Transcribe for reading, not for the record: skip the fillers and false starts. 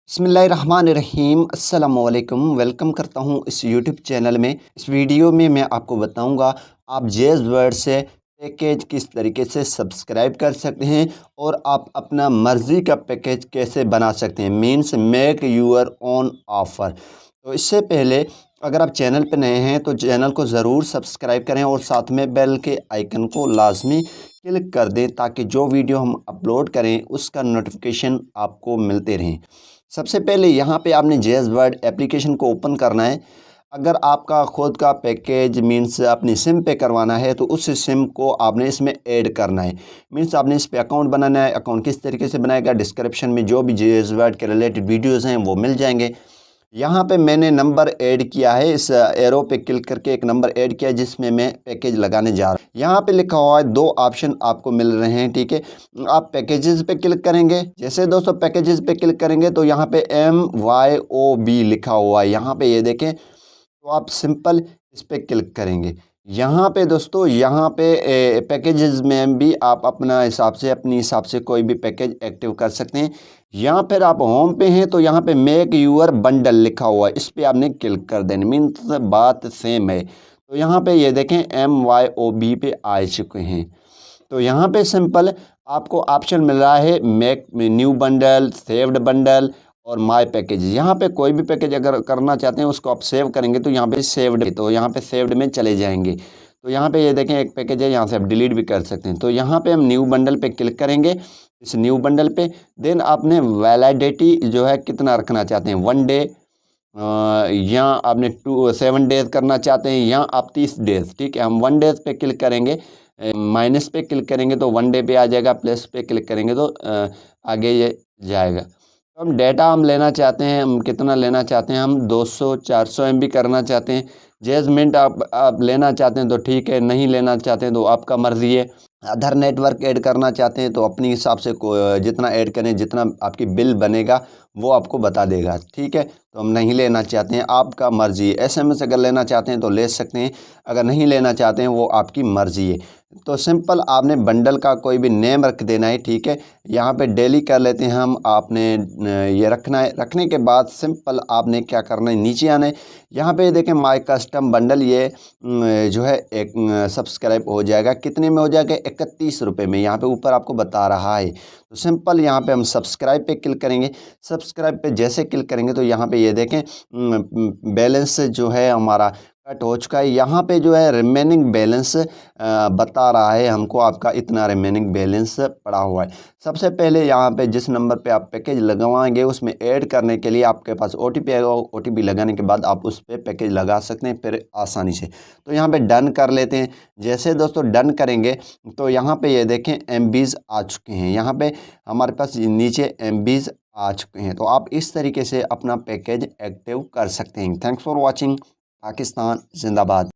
बिस्मिल्लाहिर्रहमानिर्रहीम अस्सलामुअलैकुम। वेलकम करता हूँ इस यूट्यूब चैनल में। इस वीडियो में मैं आपको बताऊँगा आप जेज़ वर्ड से पैकेज किस तरीके से सब्सक्राइब कर सकते हैं और आप अपना मर्ज़ी का पैकेज कैसे बना सकते हैं, means make your own offer. तो इससे पहले अगर आप चैनल पर नए हैं तो चैनल को ज़रूर सब्सक्राइब करें और साथ में बेल के आइकन को लाजमी क्लिक कर दें ताकि जो वीडियो हम अपलोड करें उसका नोटिफिकेशन आपको मिलते रहें। सबसे पहले यहाँ पे आपने जेज़ वर्ड एप्लीकेशन को ओपन करना है। अगर आपका ख़ुद का पैकेज मीन्स अपनी सिम पे करवाना है तो उस सिम को आपने इसमें ऐड करना है। मीन्स आपने इस पे अकाउंट बनाना है। अकाउंट किस तरीके से बनाएगा, डिस्क्रिप्शन में जो भी जेज़ वर्ड के रिलेटेड वीडियोज़ हैं वो मिल जाएंगे। यहाँ पे मैंने नंबर ऐड किया है, इस एरो पे क्लिक करके एक नंबर ऐड किया है जिसमें मैं पैकेज लगाने जा रहा हूँ। यहाँ पे लिखा हुआ है दो ऑप्शन आपको मिल रहे हैं, ठीक है। आप पैकेजेस पे क्लिक करेंगे। जैसे दोस्तों पैकेजेस पे क्लिक करेंगे तो यहाँ पे MYOB लिखा हुआ है, यहाँ पे ये देखें। तो आप सिंपल इस पे क्लिक करेंगे। यहाँ पे दोस्तों यहाँ पे पैकेजेस में भी आप अपना हिसाब से अपनी हिसाब से कोई भी पैकेज एक्टिव कर सकते हैं। यहाँ फिर आप होम पे हैं तो यहाँ पे मेक यूअर बंडल लिखा हुआ है, इस पे आपने क्लिक कर देना। मीन्स बात सेम है। तो यहाँ पे ये देखें MYOB पे आ चुके हैं। तो यहाँ पे सिंपल आपको ऑप्शन मिल रहा है make new bundle, saved bundle और माय पैकेज। यहाँ पे कोई भी पैकेज अगर करना चाहते हैं उसको आप सेव करेंगे तो यहाँ पे सेव्ड, तो यहाँ पे सेव्ड में चले जाएंगे। तो यहाँ पे ये देखें एक पैकेज है, यहाँ से आप डिलीट भी कर सकते हैं। तो यहाँ पे हम न्यू बंडल पे क्लिक करेंगे, इस न्यू बंडल पे। देन आपने वैलिडिटी जो है कितना रखना चाहते हैं, 1 डे या आपने 7 डेज करना चाहते हैं या आप 30 डेज, ठीक है। हम 1 डेज पे क्लिक करेंगे, माइनस पे क्लिक करेंगे तो 1 डे पे आ जाएगा, प्लस पे क्लिक करेंगे तो आगे ये जाएगा। तो हम डेटा हम लेना चाहते हैं, हम कितना लेना चाहते हैं, हम 200-400 MB करना चाहते हैं। जेजमेंट आप लेना चाहते हैं तो ठीक है, नहीं लेना चाहते हैं तो आपका मर्ज़ी है। अदर नेटवर्क ऐड करना चाहते हैं तो अपने हिसाब से जितना ऐड करें, जितना आपकी बिल बनेगा वो आपको बता देगा, ठीक है। तो हम नहीं लेना चाहते हैं, आपका मर्ज़ी है। SMS अगर लेना चाहते हैं तो ले सकते हैं, अगर नहीं लेना चाहते हैं वो आपकी मर्ज़ी है। तो सिंपल आपने बंडल का कोई भी नेम रख देना है, ठीक है। यहाँ पे डेली कर लेते हैं हम, आपने ये रखना है। रखने के बाद सिंपल आपने क्या करना है, नीचे आना है। यहाँ पे देखें माय कस्टम बंडल, ये जो है एक सब्सक्राइब हो जाएगा। कितने में हो जाएगा, 31 रुपये में, यहाँ पे ऊपर आपको बता रहा है। तो सिंपल यहाँ पे हम सब्सक्राइब पे क्लिक करेंगे। सब्सक्राइब पे जैसे क्लिक करेंगे तो यहाँ पे ये देखें बैलेंस जो है हमारा कट हो चुका है। यहाँ पे जो है रिमेनिंग बैलेंस बता रहा है हमको, आपका इतना रिमेनिंग बैलेंस पड़ा हुआ है। सबसे पहले यहाँ पे जिस नंबर पे आप पैकेज लगवाएंगे उसमें ऐड करने के लिए आपके पास OTP आएगा। OTP लगाने के बाद आप उस पर पैकेज लगा सकते हैं फिर आसानी से। तो यहाँ पे डन कर लेते हैं। जैसे दोस्तों डन करेंगे तो यहाँ पे ये देखें MBs आ चुके हैं। यहाँ पे हमारे पास नीचे MBs आ चुके हैं। तो आप इस तरीके से अपना पैकेज एक्टिव कर सकते हैं। Thanks for watching. पाकिस्तान जिंदाबाद।